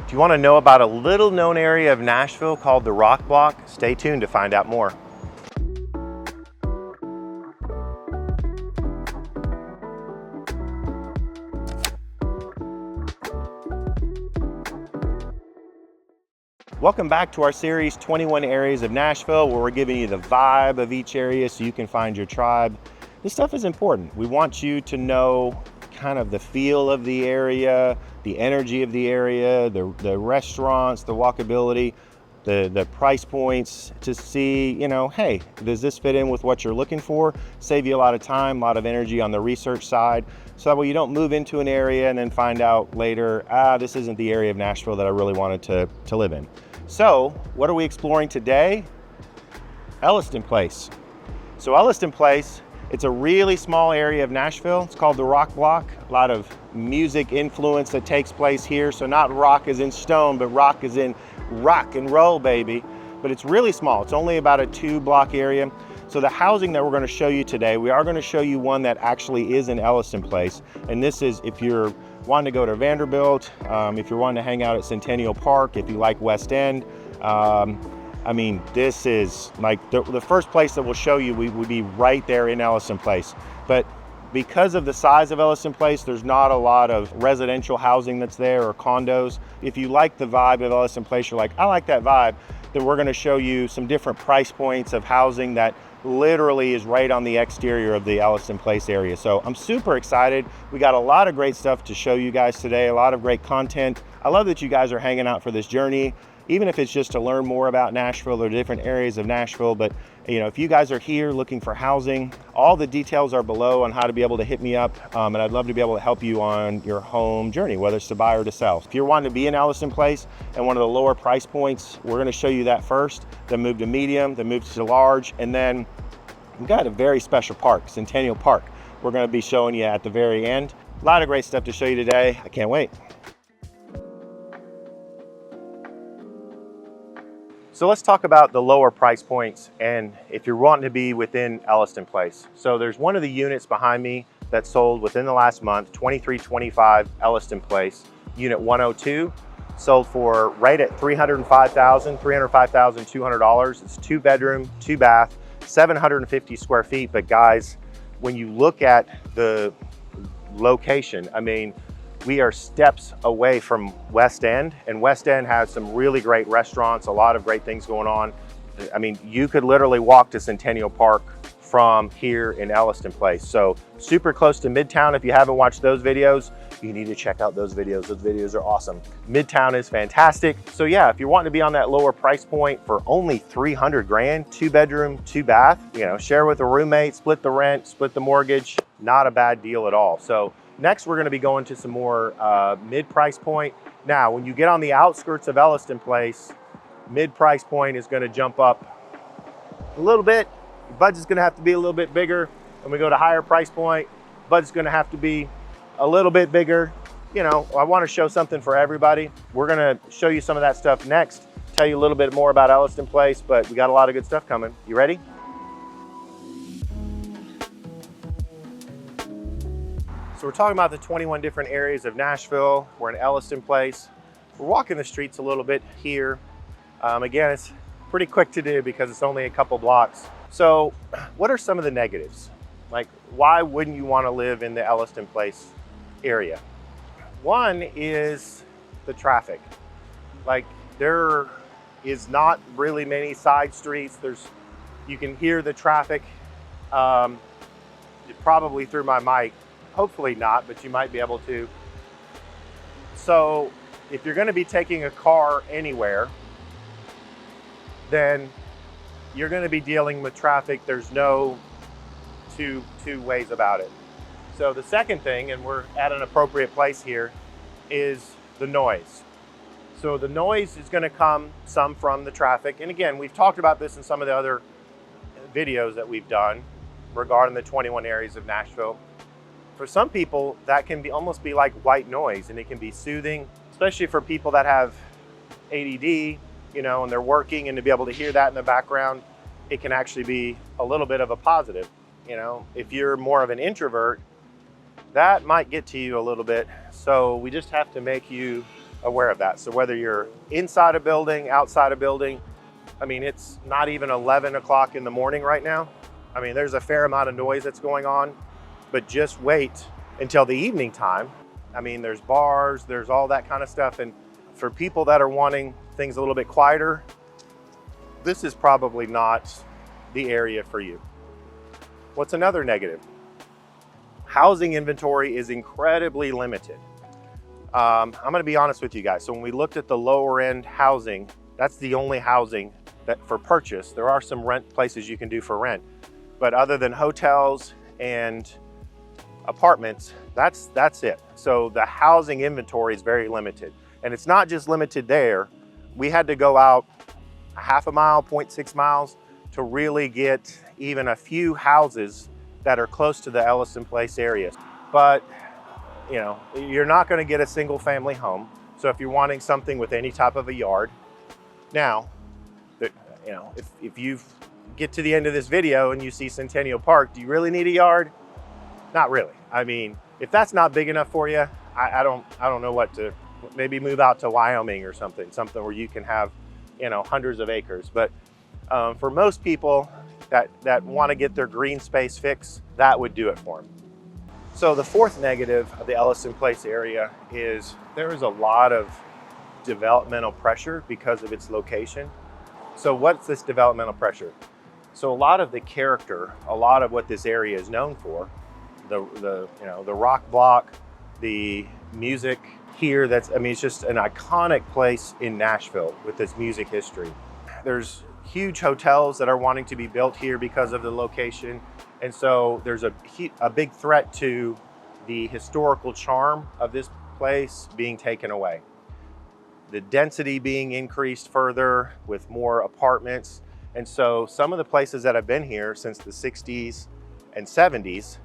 Do you want to know about a little known area of Nashville called the Rock Block? Stay tuned to find out more. Welcome back to our series 21 Areas of Nashville, where we're giving you the vibe of each area so you can find your tribe. This stuff is important. We want you to know kind of the feel of the area, the energy of the area, the restaurants, the walkability, the price points, to see, you know, hey, does this fit in with what you're looking for? Save you a lot of time, a lot of energy on the research side, so that way you don't move into an area and then find out later, this isn't the area of Nashville that I really wanted to live in. So what are we exploring today? Elliston Place. So Elliston Place, it's a really small area of Nashville. It's called the Rock Block. A lot of music influence that takes place here. So not rock as in stone, but rock as in rock and roll, baby. But it's really small. It's only about a 2-block area. So the housing that we're going to show you today, we are going to show you one that actually is in Elliston Place. And this is if you're wanting to go to Vanderbilt, if you're wanting to hang out at Centennial Park, if you like West End. I mean, this is like the first place that we'll show you, we would be right there in Elliston Place. But because of the size of Elliston Place, there's not a lot of residential housing that's there or condos. If you like the vibe of Elliston Place, you're like, I like that vibe, then we're gonna show you some different price points of housing that literally is right on the exterior of the Elliston Place area. So I'm super excited. We got a lot of great stuff to show you guys today, a lot of great content. I love that you guys are hanging out for this journey, even if it's just to learn more about Nashville or different areas of Nashville. But you know, if you guys are here looking for housing, all the details are below on how to be able to hit me up. And I'd love to be able to help you on your home journey, whether it's to buy or to sell. If you're wanting to be in Elliston Place and one of the lower price points, we're gonna show you that first, then move to medium, then move to large, and then we've got a very special park, Centennial Park. We're gonna be showing you at the very end. A lot of great stuff to show you today. I can't wait. So let's talk about the lower price points and if you're wanting to be within Elliston Place. So there's one of the units behind me that sold within the last month, 2325 Elliston Place, unit 102, sold for right at $305,200. It's 2-bedroom, 2-bath, 750 square feet. But guys, when you look at the location, I mean, we are steps away from West End, and West End has some really great restaurants, a lot of great things going on. I mean, you could literally walk to Centennial Park from here in Elliston Place. So super close to Midtown. If you haven't watched those videos, you need to check out those videos. Those videos are awesome. Midtown is fantastic. So yeah, if you're wanting to be on that lower price point for only 300 grand, 2-bedroom, 2-bath, you know, share with a roommate, split the rent, split the mortgage, not a bad deal at all. So next, we're gonna be going to some more mid-price point. Now, when you get on the outskirts of Elliston Place, mid-price point is gonna jump up a little bit. Your budget's gonna have to be a little bit bigger. When we go to higher price point, budget's gonna have to be a little bit bigger. You know, I wanna show something for everybody. We're gonna show you some of that stuff next, tell you a little bit more about Elliston Place, but we got a lot of good stuff coming. You ready? So we're talking about the 21 different areas of Nashville. We're in Elliston Place. We're walking the streets a little bit here. Again, it's pretty quick to do because it's only a couple blocks. So what are some of the negatives? Like, why wouldn't you want to live in the Elliston Place area? One is the traffic. Like, there is not really many side streets. You can hear the traffic probably through my mic. Hopefully not, but you might be able to. So if you're going to be taking a car anywhere, then you're going to be dealing with traffic. There's no two ways about it. So the second thing, and we're at an appropriate place here, is the noise. So the noise is going to come some from the traffic. And again, we've talked about this in some of the other videos that we've done regarding the 21 areas of Nashville. For some people, that can almost be like white noise, and it can be soothing, especially for people that have ADD, you know, and they're working, and to be able to hear that in the background, it can actually be a little bit of a positive. You know, if you're more of an introvert, that might get to you a little bit. So we just have to make you aware of that. So whether you're inside a building, outside a building, I mean, it's not even 11 o'clock in the morning right now. I mean, there's a fair amount of noise that's going on, but just wait until the evening time. I mean, there's bars, there's all that kind of stuff. And for people that are wanting things a little bit quieter, this is probably not the area for you. What's another negative? Housing inventory is incredibly limited. I'm gonna be honest with you guys. So when we looked at the lower end housing, that's the only housing that for purchase. There are some rent places you can do for rent, but other than hotels and apartments, that's it. So the housing inventory is very limited. And it's not just limited there. We had to go out a half a mile, 0.6 miles to really get even a few houses that are close to the Elliston Place area. But you know, you're not going to get a single family home. So if you're wanting something with any type of a yard, now, you know, if you get to the end of this video and you see Centennial Park, do you really need a yard? Not really. I mean, if that's not big enough for you, I don't know what to, maybe move out to Wyoming or something where you can have, you know, hundreds of acres. But for most people that want to get their green space fix, that would do it for them. So the fourth negative of the Elliston Place area is there is a lot of developmental pressure because of its location. So what's this developmental pressure? So a lot of the character, a lot of what this area is known for, the rock block, the music here, it's just an iconic place in Nashville with its music history. There's huge hotels that are wanting to be built here because of the location. And so there's a big threat to the historical charm of this place being taken away. The density being increased further with more apartments. And so some of the places that have been here since the 60s and 70s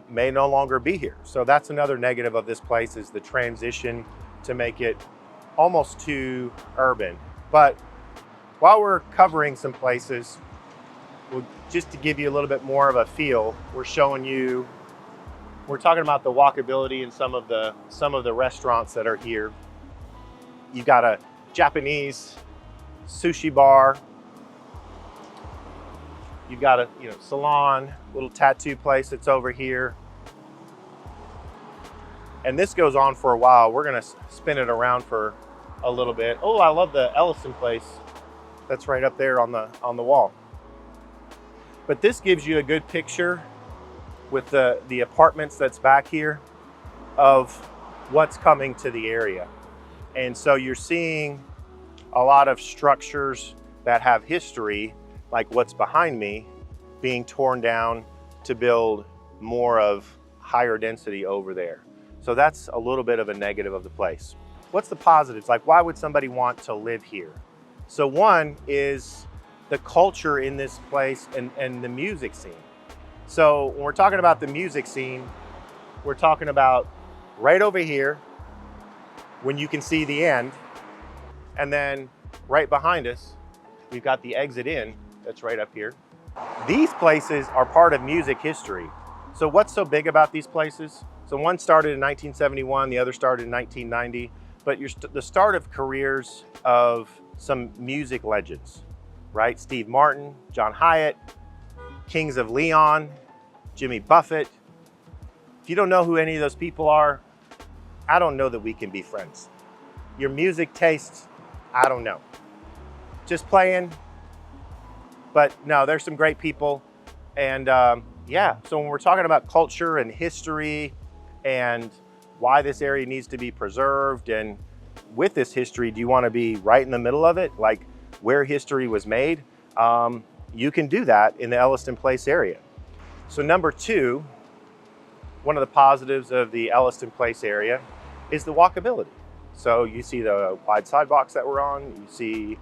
may no longer be here. So that's another negative of this place, is the transition to make it almost too urban. But while we're covering some places, just to give you a little bit more of a feel, we're talking about the walkability in some of the restaurants that are here. You've got a Japanese sushi bar. You've got a salon, little tattoo place that's over here. And this goes on for a while. We're gonna spin it around for a little bit. Oh, I love the Elliston Place that's right up there on the wall. But this gives you a good picture with the apartments that's back here of what's coming to the area. And so you're seeing a lot of structures that have history, like what's behind me, being torn down to build more of higher density over there. So that's a little bit of a negative of the place. What's the positives? Like, why would somebody want to live here? So one is the culture in this place and the music scene. So when we're talking about the music scene, we're talking about right over here when you can see the end, and then right behind us, we've got the exit in that's right up here. These places are part of music history. So what's so big about these places? So one started in 1971, the other started in 1990, but the start of careers of some music legends, right? Steve Martin, John Hyatt, Kings of Leon, Jimmy Buffett. If you don't know who any of those people are, I don't know that we can be friends. Your music tastes, I don't know. Just playing, but no, there's some great people. And yeah, so when we're talking about culture and history and why this area needs to be preserved, and with this history, do you want to be right in the middle of it, like where history was made? You can do that in the Elliston Place area. So number two, one of the positives of the Elliston Place area is the walkability. So you see the wide sidewalks that we're on, you see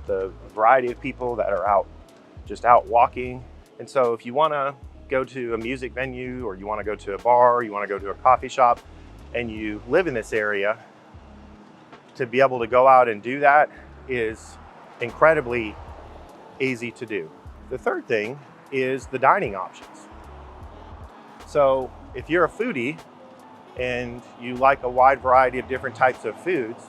the variety of people that are just out walking. And so if you want to go to a music venue, or you want to go to a bar, or you want to go to a coffee shop, and you live in this area, to be able to go out and do that is incredibly easy to do. The third thing is the dining options. So if you're a foodie, and you like a wide variety of different types of foods,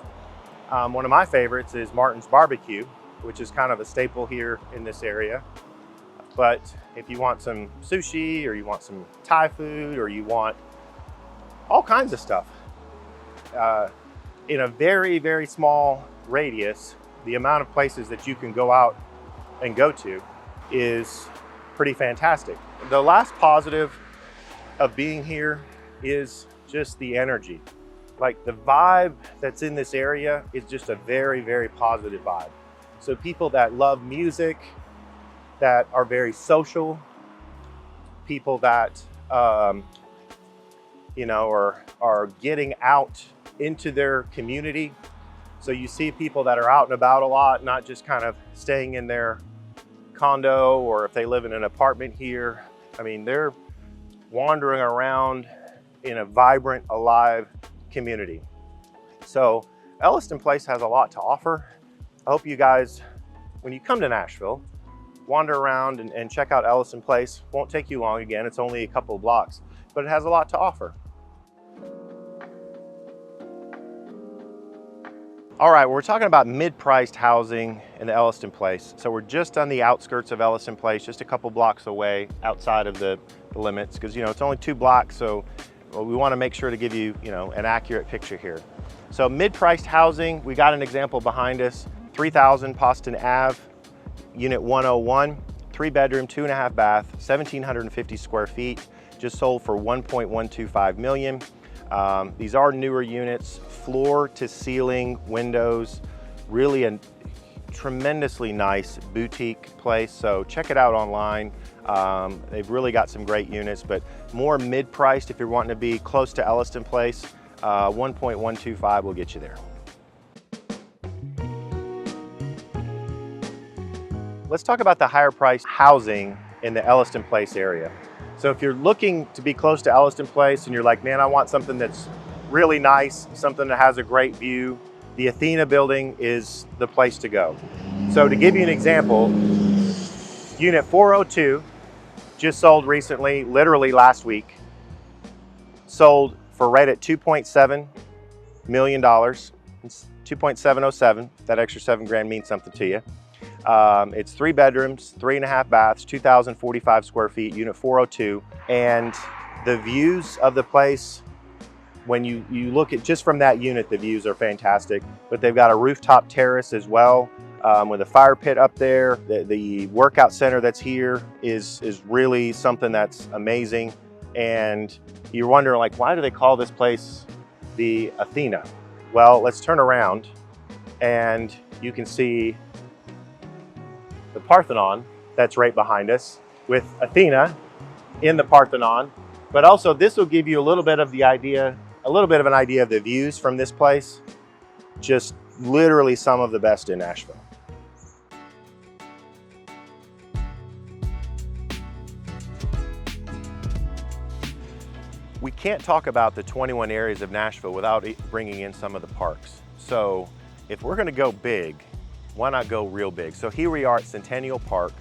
one of my favorites is Martin's Barbecue, which is kind of a staple here in this area. But if you want some sushi, or you want some Thai food, or you want all kinds of stuff, in a very, very small radius, the amount of places that you can go out and go to is pretty fantastic. The last positive of being here is just the energy. Like, the vibe that's in this area is just a very, very positive vibe. So people that love music, that are very social, people that you know, are getting out into their community. So you see people that are out and about a lot, not just kind of staying in their condo, or if they live in an apartment here. I mean, they're wandering around in a vibrant, alive community. So Elliston Place has a lot to offer. I hope you guys, when you come to Nashville, wander around and check out Elliston Place. Won't take you long. Again, it's only a couple of blocks, but it has a lot to offer. All right, we're talking about mid-priced housing in the Elliston Place. So we're just on the outskirts of Elliston Place, just a couple blocks away outside of the limits, because, you know, it's only 2 blocks, so we want to make sure to give you, you know, an accurate picture here. So mid-priced housing, we got an example behind us, 3000 Poston Ave, Unit 101, 3 bedroom, 2.5 bath, 1,750 square feet, just sold for $1.125 million. These are newer units, floor to ceiling windows, really a tremendously nice boutique place. So check it out online. They've really got some great units, but more mid-priced if you're wanting to be close to Elliston Place. 1.125 will get you there. Let's talk about the higher priced housing in the Elliston Place area. So if you're looking to be close to Elliston Place and you're like, man, I want something that's really nice, something that has a great view, the Athena building is the place to go. So to give you an example, Unit 402 just sold recently, literally last week, sold for right at $2.7 million. It's 2.707, that extra 7 grand means something to you. It's 3 bedrooms, 3.5 baths, 2,045 square feet, Unit 402. And the views of the place, when you look at just from that unit, the views are fantastic. But they've got a rooftop terrace as well, with a fire pit up there. The workout center that's here is really something that's amazing. And you're wondering, like, why do they call this place the Athena? Well, let's turn around and you can see the Parthenon that's right behind us, with Athena in the Parthenon. But also this will give you a little bit of an idea of the views from this place. Just literally some of the best in Nashville. We can't talk about the 21 areas of Nashville without bringing in some of the parks. So if we're gonna go big, why not go real big? So here we are at Centennial Park,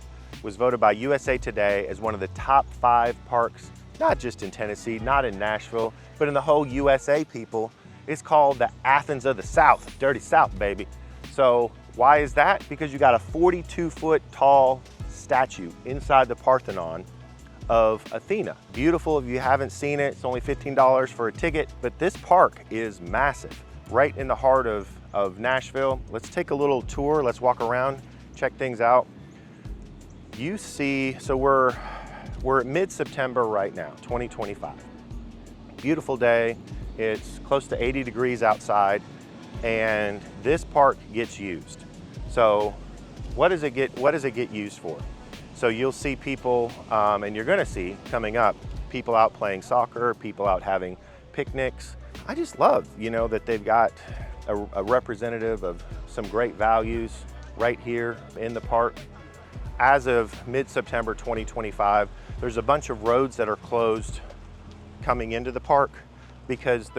was voted by USA Today as one of the top 5 parks, not just in Tennessee, not in Nashville, but in the whole USA, people. It's called the Athens of the South, Dirty South, baby. So why is that? Because you got a 42-foot tall statue inside the Parthenon of Athena. Beautiful. If you haven't seen it, it's only $15 for a ticket, but this park is massive, right in the heart of Nashville. Let's take a little tour. Let's walk around, check things out. You see, so we're at mid-September right now, 2025. Beautiful day. It's close to 80 degrees outside, and this park gets used. So what does it get used for? So you'll see people, and you're gonna see coming up, people out playing soccer, people out having picnics. I just love, you know, that they've got a representative of some great values right here in the park. As of mid-September 2025, there's a bunch of roads that are closed coming into the park because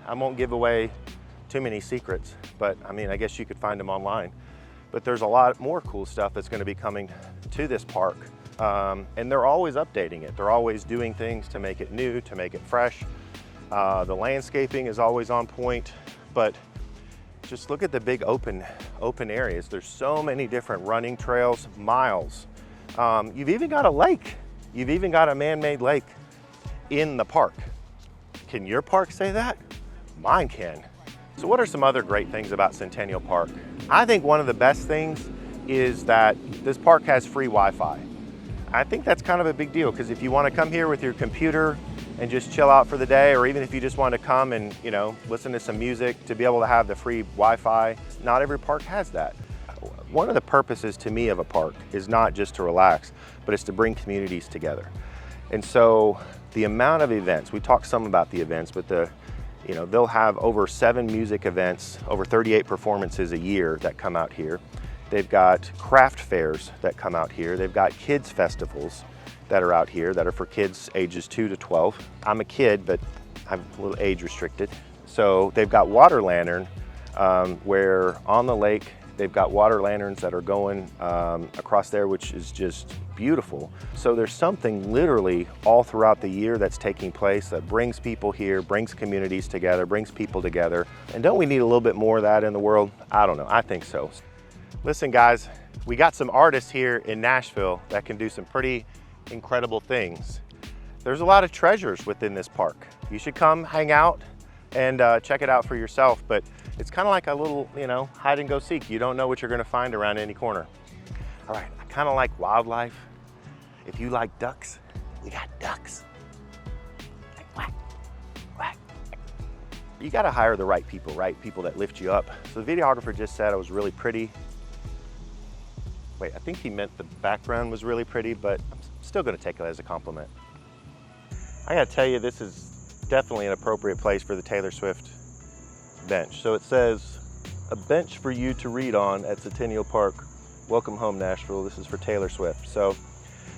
I won't give away too many secrets, but I mean, I guess you could find them online. But there's a lot more cool stuff that's gonna be coming to this park. And they're always updating it. They're always doing things to make it new, to make it fresh. The landscaping is always on point, but just look at the big open areas. There's so many different running trails, miles. You've even got a lake. You've even got a man-made lake in the park. Can your park say that? Mine can. So what are some other great things about Centennial Park? I think one of the best things is that this park has free Wi-Fi. I think that's kind of a big deal, because if you want to come here with your computer and just chill out for the day, or even if you just want to come and, you know, listen to some music, to be able to have the free Wi-Fi, not every park has that. One of the purposes to me of a park is not just to relax, but it's to bring communities together. And so the amount of events, we talked some about the events, but they'll have over 7 music events, over 38 performances a year that come out here. They've got craft fairs that come out here. They've got kids festivals that are out here that are for kids ages 2 to 12. I'm a kid, but I'm a little age restricted. So they've got water lantern, where on the lake, they've got water lanterns that are going across there, which is just beautiful. So there's something literally all throughout the year that's taking place that brings people here, brings communities together, brings people together. And don't we need a little bit more of that in the world? I don't know, I think so. Listen guys, we got some artists here in Nashville that can do some pretty incredible things. There's a lot of treasures within this park. You should come hang out and check it out for yourself, but it's kind of like a little, hide and go seek. You don't know what you're gonna find around any corner. All right, I kind of like wildlife. If you like ducks, we got ducks. Quack, quack. You gotta hire the right people that lift you up. So the videographer just said I was really pretty. Wait, I think he meant the background was really pretty, but I'm still gonna take it as a compliment. I gotta tell you, this is definitely an appropriate place for the Taylor Swift bench. So it says, a bench for you to read on at Centennial Park. Welcome home, Nashville. This is for Taylor Swift. So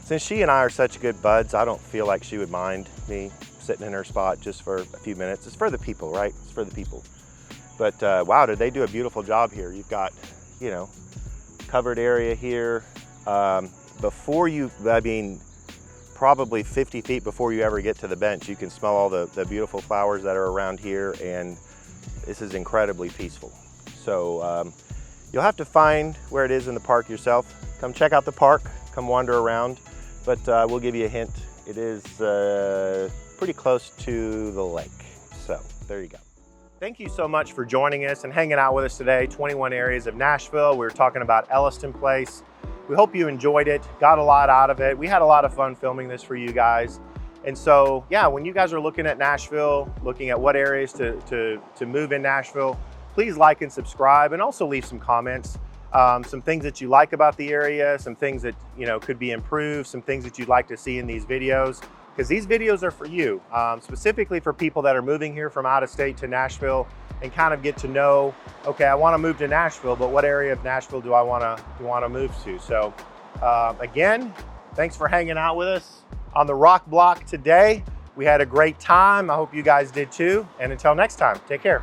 since she and I are such good buds, I don't feel like she would mind me sitting in her spot just for a few minutes. It's for the people, right? It's for the people. But wow, did they do a beautiful job here. You've got, covered area here. Probably 50 feet before you ever get to the bench, you can smell all the beautiful flowers that are around here, and this is incredibly peaceful. So you'll have to find where it is in the park yourself. Come check out the park, come wander around, but we'll give you a hint. It is pretty close to the lake. So there you go. Thank you so much for joining us and hanging out with us today. 21 Areas of Nashville. We were talking about Elliston Place. We hope you enjoyed it, got a lot out of it. We had a lot of fun filming this for you guys. And so, yeah, when you guys are looking at Nashville, looking at what areas to move in Nashville, please like and subscribe, and also leave some comments. Some things that you like about the area, some things that could be improved, some things that you'd like to see in these videos, because these videos are for you, specifically for people that are moving here from out of state to Nashville and kind of get to know, okay, I want to move to Nashville, but what area of Nashville do I want to move to? So again, thanks for hanging out with us on the Rock Block today. We had a great time. I hope you guys did too. And until next time, take care.